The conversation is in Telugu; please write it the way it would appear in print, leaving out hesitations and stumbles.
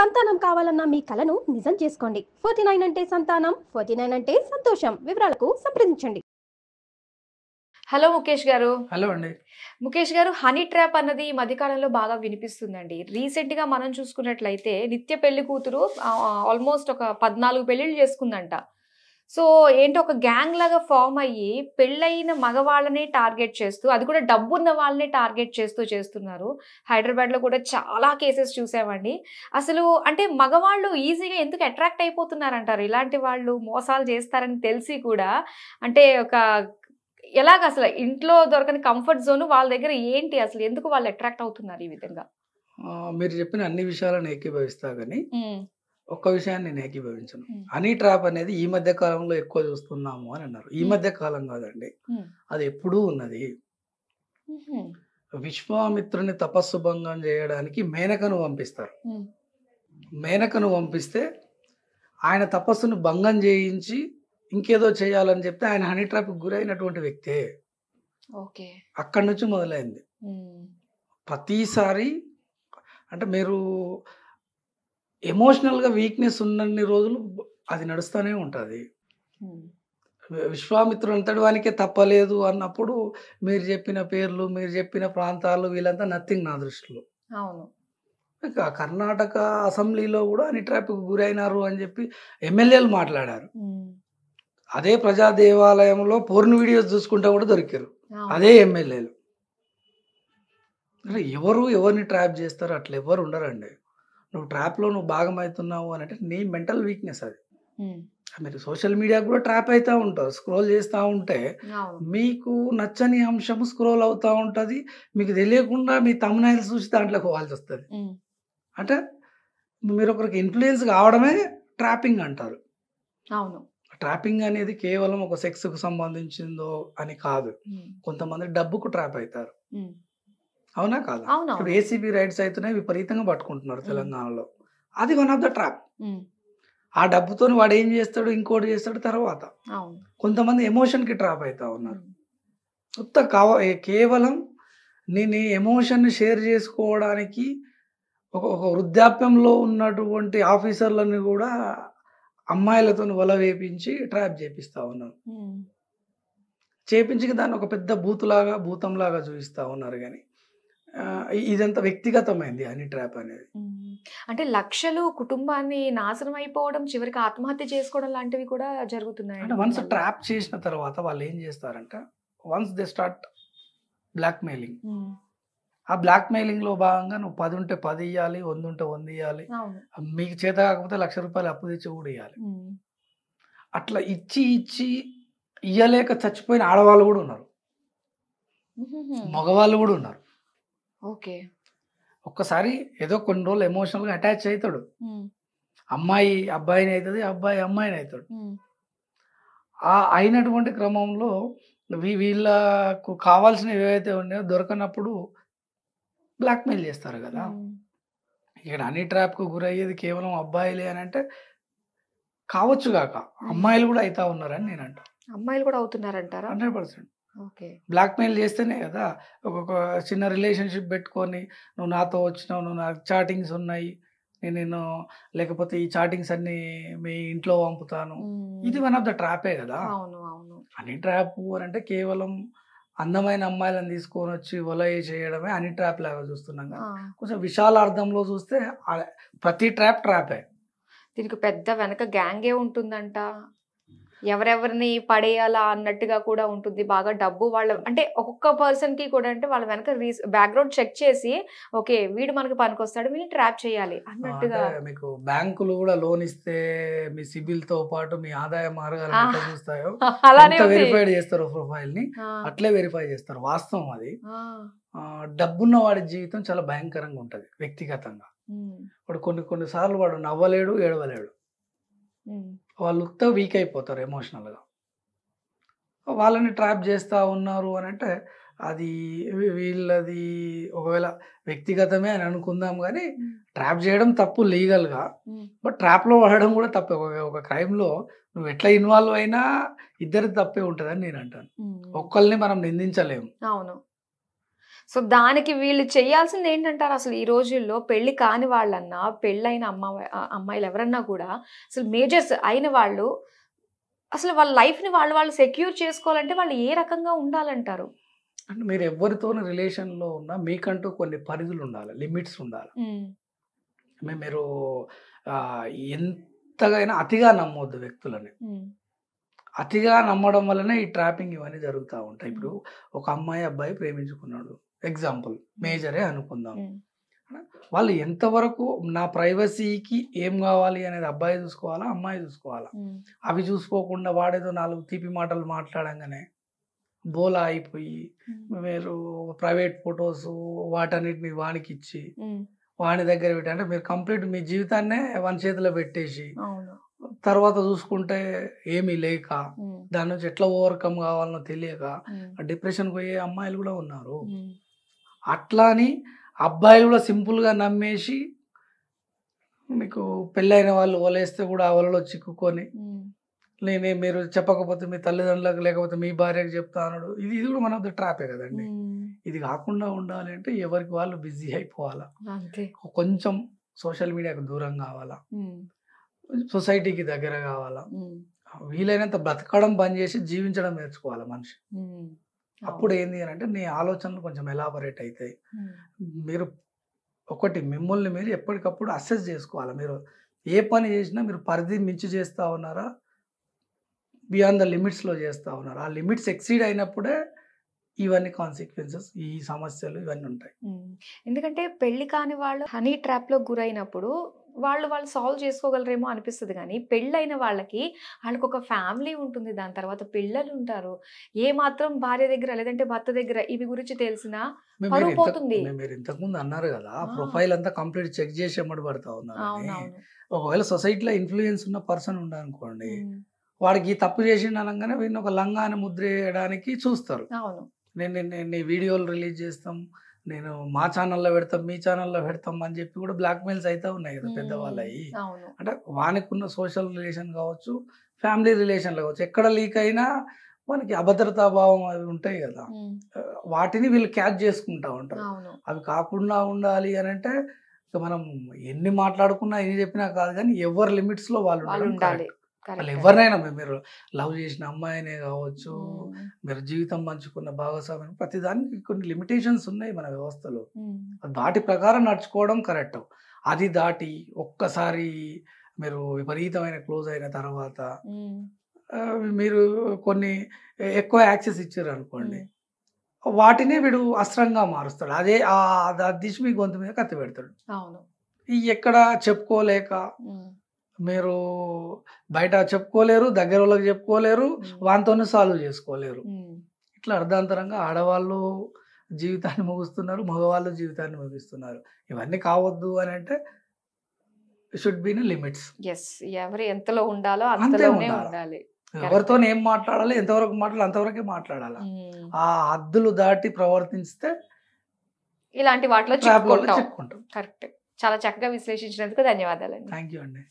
సంతానం కావాలన్న మీ కలను నిజం చేసుకోండి. 49 అంటే సంతానం, 49 అంటే సంతోషం. వివరాలకు సంప్రదించండి. హలో ముఖేష్ గారు. హలో అండి. ముఖేష్ గారు, హనీ ట్రాప్ అన్నది ఈ మధ్యకాలంలో బాగా వినిపిస్తుందండి. రీసెంట్‌గా మనం చూసుకున్నట్లయితే నిత్య పెళ్లి కూతురు ఆల్మోస్ట్ ఒక 14 పెళ్లిళ్ళు చేసుకుందంట. సో ఏంటి, ఒక గ్యాంగ్ లాగా ఫామ్ అయ్యి పెళ్ళైన మగవాళ్ళనే టార్గెట్ చేస్తూ, అది కూడా డబ్బున్న వాళ్ళనే టార్గెట్ చేస్తూ చేస్తున్నారు. హైదరాబాద్‌లో కూడా చాలా కేసెస్ చూసామండి. అసలు అంటే మగవాళ్ళు ఈజీగా ఎందుకు అట్రాక్ట్ అయిపోతున్నారంటారు? ఇలాంటి వాళ్ళు మోసాలు చేస్తారని తెలిసి కూడా అంటే ఎలాగ అసలు ఇంట్లో దొరకని కంఫర్ట్ జోన్ వాళ్ళ దగ్గర ఏంటి? అసలు ఎందుకు వాళ్ళు అట్రాక్ట్ అవుతున్నారు ఈ విధంగా? మీరు చెప్పిన అన్ని విషయాలను ఏకీభవిస్తా గానీ, ఒక్క విషయాన్ని నేను ఏకీభవించను. హ్మ్. హనీ ట్రాప్ అనేది ఈ మధ్య కాలంలో ఎక్కువ చూస్తున్నాము అని అన్నారు. ఈ మధ్య కాలం కాదండి, అది ఎప్పుడూ ఉన్నది. విశ్వామిత్రుని తపస్సు భంగం చేయడానికి మేనకను పంపిస్తారు. మేనకను పంపిస్తే ఆయన తపస్సును భంగం చేయించి ఇంకేదో చేయాలని చెప్తే ఆయన హనీ ట్రాప్కి గురైనటువంటి వ్యక్తే. ఓకే. అక్కడి నుంచి మొదలైంది. ప్రతిసారి అంటే మీరు ఎమోషనల్గా వీక్నెస్ ఉన్నన్ని రోజులు అది నడుస్తూనే ఉంటుంది. విశ్వామిత్రుడు అంతటి వానికే తప్పలేదు అన్నప్పుడు మీరు చెప్పిన పేర్లు, మీరు చెప్పిన ప్రాంతాలు, వీళ్ళంతా నథింగ్ నా దృష్టిలో. అవును. ఇక కర్ణాటక అసెంబ్లీలో కూడా హనీ ట్రాప్కి గురైనారు అని చెప్పి ఎమ్మెల్యేలు మాట్లాడారు. అదే ప్రజా దేవాలయంలో పోర్న్ వీడియోస్ చూసుకుంటా కూడా దొరికారు అదే ఎమ్మెల్యేలు. అంటే ఎవరిని ట్రాప్ చేస్తారు? అట్లా ఎవరు ఉండరండి. నువ్వు ట్రాప్లో నువ్వు భాగమవుతున్నావు అని అంటే నీ మెంటల్ వీక్నెస్ అది. మీరు సోషల్ మీడియా కూడా ట్రాప్ అవుతూ ఉంటారు. స్క్రోల్ చేస్తూ ఉంటే మీకు నచ్చని అంశం స్క్రోల్ అవుతూ ఉంటుంది. మీకు తెలియకుండా మీ thumbnails చూసి దాంట్లోకి పోవాల్సి వస్తుంది. అంటే మీరు ఒకరికి ఇన్ఫ్లుయెన్స్ కావడమే ట్రాపింగ్ అంటారు. అవును. ట్రాపింగ్ అనేది కేవలం ఒక సెక్స్కు సంబంధించిందో అని కాదు. కొంతమంది డబ్బుకు ట్రాప్ అవుతారు. అవునా కాదా? ఇప్పుడు ఏసీబీ రైడ్స్ అవుతున్నాయి, విపరీతంగా పట్టుకుంటున్నారు తెలంగాణలో. అది వన్ ఆఫ్ ద ట్రాప్. ఆ డబ్బుతో వాడు ఏం చేస్తాడు, ఇంకోటి చేస్తాడు తర్వాత. కొంతమంది ఎమోషన్కి ట్రాప్ అవుతా ఉన్నారు. కేవలం నేను ఎమోషన్ షేర్ చేసుకోవడానికి ఒక వృద్ధాప్యంలో ఉన్నటువంటి ఆఫీసర్లను కూడా అమ్మాయిలతో వల వేపించి ట్రాప్ చేపిస్తా ఉన్నారు. చేపించి దాన్ని ఒక పెద్ద భూతంలాగా చూపిస్తా ఉన్నారు. కానీ ఇదంతా వ్యక్తిగతమైంది హనీ ట్రాప్ అనేది. అంటే లక్షలు కుటుంబాన్ని నాశనం అయిపోవడం, చివరికి ఆత్మహత్య చేసుకోవడం లాంటివి కూడా జరుగుతున్నాయి. అంటే వన్స్ ట్రాప్ చేసిన తర్వాత వాళ్ళు ఏం చేస్తారంటే, once they start blackmailing. ఆ బ్లాక్ మెయిలింగ్ లో భాగంగా నువ్వు 10 ఉంటే 10 ఇవ్వాలి, 100 ఉంటే 100 ఇవ్వాలి, మీకు చేత కాకపోతే ₹1,00,000 అప్పు తెచ్చి కూడా ఇవ్వాలి. అట్లా ఇచ్చి ఇయ్యలేక చచ్చిపోయిన ఆడవాళ్ళు కూడా ఉన్నారు, మగవాళ్ళు కూడా ఉన్నారు. ఓకే. ఒక్కసారి ఏదో కొన్ని రోజులు ఎమోషనల్గా అటాచ్ అవుతాడు. అమ్మాయి అబ్బాయిని అవుతుంది, అబ్బాయి అమ్మాయిని అవుతాడు. ఆ అయినటువంటి క్రమంలో వీళ్ళకు కావాల్సినవి ఏవైతే ఉన్నాయో దొరకనప్పుడు బ్లాక్మెయిల్ చేస్తారు కదా. ఇక్కడ హనీ ట్రాప్కు గురయ్యేది కేవలం అబ్బాయిలే అని అంటే కావచ్చు కాక అమ్మాయిలు కూడా అవుతా ఉన్నారని నేను అంటా. అమ్మాయిలు కూడా అవుతున్నారంటారా? 100%. ఓకే. బ్లాక్మెయిల్ చేస్తేనే కదా ఒక చిన్న రిలేషన్షిప్ పెట్టుకొని నువ్వు నాతో వచ్చినావు, నువ్వు నాకు చాటింగ్స్ ఉన్నాయి, నేను లేకపోతే ఈ చాటింగ్స్ అన్ని మీ ఇంట్లో పంపుతాను, ఇది వన్ ఆఫ్ ద ట్రాపే కదా. హనీ ట్రాప్ అని అంటే కేవలం అందమైన అమ్మాయిలను తీసుకొని వచ్చి వల చేయడమే హనీ ట్రాప్ లాగా చూస్తున్నాం కదా. కొంచెం విశాల అర్థంలో చూస్తే ప్రతి ట్రాపే. దీనికి పెద్ద వెనక గ్యాంగే ఉంటుందంట. ఎవరెవరిని పడేయాలా అన్నట్టుగా కూడా ఉంటుంది. బాగా డబ్బు వాళ్ళ అంటే ఒక్కొక్క పర్సన్ కి కూడా అంటే వాళ్ళ వెనక బ్యాక్గ్రౌండ్ చెక్ చేసి ఓకే వీడు మనకి పనికొస్తాడు, వీళ్ళు ట్రాప్ చేయాలి అన్నట్టుగా. మీకు బ్యాంకులు కూడా లోన్ ఇస్తే మీ సిబిల్ తో పాటు మీ ఆదాయ మార్గాలు ఎట్లా చూస్తాయో అలానే వెరిఫైడ్ చేస్తారు ప్రొఫైల్ ని, అట్లే వెరిఫై చేస్తారు. వాస్తవం అది. డబ్బున్న వాడి జీవితం చాలా భయంకరంగా ఉంటది వ్యక్తిగతంగా. వాడు కొన్ని సార్లు వాడు నవ్వలేడు, ఏడవలేడు. వాళ్ళు వీక్ అయిపోతారు ఎమోషనల్గా. వాళ్ళని ట్రాప్ చేస్తూ ఉన్నారు అని అంటే అది వీళ్ళది ఒకవేళ వ్యక్తిగతమే అని అనుకుందాం, కానీ ట్రాప్ చేయడం తప్పు లీగల్గా. బట్ ట్రాప్లో పడడం కూడా తప్పే. ఒక క్రైమ్లో నువ్వు ఎట్లా ఇన్వాల్వ్ అయినా ఇద్దరి తప్పే ఉంటుందని నేను అంటాను. ఒక్కళ్ళని మనం నిందించలేము. అవును. సో దానికి వీళ్ళు చేయాల్సింది ఏంటంటారు అసలు ఈ రోజుల్లో? పెళ్లి కాని వాళ్ళన్నా, పెళ్ళైన అమ్మాయిలు ఎవరన్నా కూడా అసలు మేజర్స్ అయిన వాళ్ళు అసలు వాళ్ళ లైఫ్ని వాళ్ళు సెక్యూర్ చేసుకోవాలంటే వాళ్ళు ఏ రకంగా ఉండాలంటారు? అంటే మీరు ఎవరితోని రిలేషన్లో ఉన్నా మీకంటూ కొన్ని పరిధులు ఉండాలి, లిమిట్స్ ఉండాలి. మీరు ఎంతగైనా అతిగా నమ్మొద్దు వ్యక్తులని. అతిగా నమ్మడం వల్లనే ఈ ట్రాపింగ్ ఇవన్నీ జరుగుతూ ఉంటాయి. ఇప్పుడు ఒక అమ్మాయి అబ్బాయి ప్రేమించుకున్నాడు, ఎగ్జాంపుల్ మేజరే అనుకుందాం. వాళ్ళు ఎంతవరకు నా ప్రైవసీకి ఏం కావాలి అనేది అబ్బాయి చూసుకోవాలా, అమ్మాయి చూసుకోవాలా? అవి చూసుకోకుండా వాడేదో 4 తీపి మాటలు మాట్లాడంగానే బోలా అయిపోయి మీరు ప్రైవేట్ ఫొటోస్ వాటన్నిటిని వానికి ఇచ్చి వాని దగ్గర పెట్టి, అంటే మీరు కంప్లీట్ మీ జీవితాన్నే వాని చేతిలో పెట్టేసి తర్వాత చూసుకుంటే ఏమీ లేక దాని నుంచి ఎట్లా ఓవర్కమ్ కావాలనో తెలియక డిప్రెషన్ పోయే అమ్మాయిలు కూడా ఉన్నారు. అట్లా అని అబ్బాయిలు కూడా సింపుల్గా నమ్మేసి మీకు పెళ్ళైన వాళ్ళు వలేస్తే కూడా ఆ వలలో చిక్కుకొని మీరు చెప్పకపోతే మీ తల్లిదండ్రులకు లేకపోతే మీ భార్యకు చెప్తా అన్నాడు. ఇది కూడా మన ట్రాపే కదండి. ఇది కాకుండా ఉండాలి అంటే ఎవరికి వాళ్ళు బిజీ అయిపోవాలా, కొంచెం సోషల్ మీడియాకు దూరం కావాలా, సొసైటీకి దగ్గర కావాలా, వీలైనంత బ్రతకడం బంద్ చేసి జీవించడం నేర్చుకోవాలి మనిషి. అప్పుడు ఏంది అని అంటే నీ ఆలోచనలు కొంచెం ఎలాబరేట్ అవుతాయి. మీరు మిమ్మల్ని మీరు ఎప్పటికప్పుడు అసెస్ చేసుకోవాలి. మీరు ఏ పని చేసినా మీరు పరిధి మించి చేస్తూ ఉన్నారా, బియాండ్ ద లిమిట్స్లో చేస్తూ ఉన్నారా? ఆ లిమిట్స్ ఎక్సీడ్ అయినప్పుడే ఇవన్నీ కాన్సిక్వెన్సెస్, ఈ సమస్యలు ఇవన్నీ ఉంటాయి. ఎందుకంటే పెళ్లి కాని వాళ్ళు హనీ ట్రాప్లో గురైనప్పుడు వాళ్ళు సాల్వ్ చేసుకోగలరేమో అనిపిస్తుంది, కానీ పెళ్ళైన వాళ్ళకి ఒక ఫ్యామిలీ ఉంటుంది, దాని తర్వాత పిల్లలు ఉంటారు. ఏ మాత్రం భార్య దగ్గర లేదంటే భర్త దగ్గర ఇవి గురించి తెలిసినా పరువు పోతుంది. మీరు ఇంతకుముందు అన్నారు కదా, ప్రొఫైల్ అంతా కంప్లీట్ చెక్ చేసి ఎమ్మడి పడతా ఉన్నారు. ఒకవేళ సొసైటీలో ఇన్ఫ్లుయెన్స్ ఉన్న పర్సన్ ఉండనుకోండి, వాడికి తప్పు చేసిండు అనగానే వీడిని ఒక లంగా అని ముద్ర వేయడానికి చూస్తారు. నేను వీడియోలు రిలీజ్ చేస్తాం, నేను మా ఛానల్లో పెడతాం, మీ ఛానల్లో పెడతాం అని చెప్పి కూడా బ్లాక్ మెయిల్స్ అయితే ఉన్నాయి కదా పెద్దవాళ్ళు. అయ్యి అంటే వానికున్న సోషల్ రిలేషన్ కావచ్చు, ఫ్యామిలీ రిలేషన్లు కావచ్చు, ఎక్కడ లీక్ అయినా మనకి అభద్రతా భావం అవి ఉంటాయి కదా, వాటిని వీళ్ళు క్యాచ్ చేసుకుంటా ఉంటారు. అవి కాకుండా ఉండాలి అని అంటే మనం ఎన్ని మాట్లాడుకున్నా ఎన్ని చెప్పినా కాదు, కానీ ఎవరి లిమిట్స్ లో వాళ్ళు ఉండాలి. వాళ్ళు ఎవరినైనా మీరు లవ్ చేసిన అమ్మాయినే కావచ్చు, మీరు జీవితం పంచుకున్న భాగస్వామ్యం, ప్రతిదానికి కొన్ని లిమిటేషన్స్ ఉన్నాయి మన వ్యవస్థలో. వాటి ప్రకారం నడుచుకోవడం కరెక్ట్. అది దాటి ఒక్కసారి మీరు విపరీతమైన క్లోజ్ అయిన తర్వాత మీరు కొన్ని ఎక్కువ యాక్సెస్ ఇచ్చారు అనుకోండి, వాటిని వీడు అస్త్రంగా మారుస్తాడు. అదే దిశ మీ గొంతు మీద కత్తి పెడతాడు. ఈ ఎక్కడ చెప్పుకోలేక మీరు బయట చెప్పుకోలేరు, దగ్గర వాళ్ళకి చెప్పుకోలేరు, వాటితోనే సాల్వ్ చేసుకోలేరు. ఇట్లా అర్ధాంతరంగా ఆడవాళ్ళు జీవితాన్ని ముగిస్తున్నారు, మగవాళ్ళు జీవితాన్ని ముగిస్తున్నారు. ఇవన్నీ కావద్దు అని అంటే షుడ్ బి లిమిట్స్. ఎవరు ఎంతలో ఉండాలో అంతలోనే ఉండాలి. ఎవరితో ఏం మాట్లాడాలి, ఎంతవరకు మాట్లాడాలి అంతవరకే మాట్లాడాలి. ఆ హద్దులు దాటి ప్రవర్తిస్తే ఇలాంటి వాటిలో చిక్కుకుంటాం. కరెక్ట్. చాలా చక్కగా విశ్లేషించినందుకు ధన్యవాదాలండి. థ్యాంక్ యూ అండి.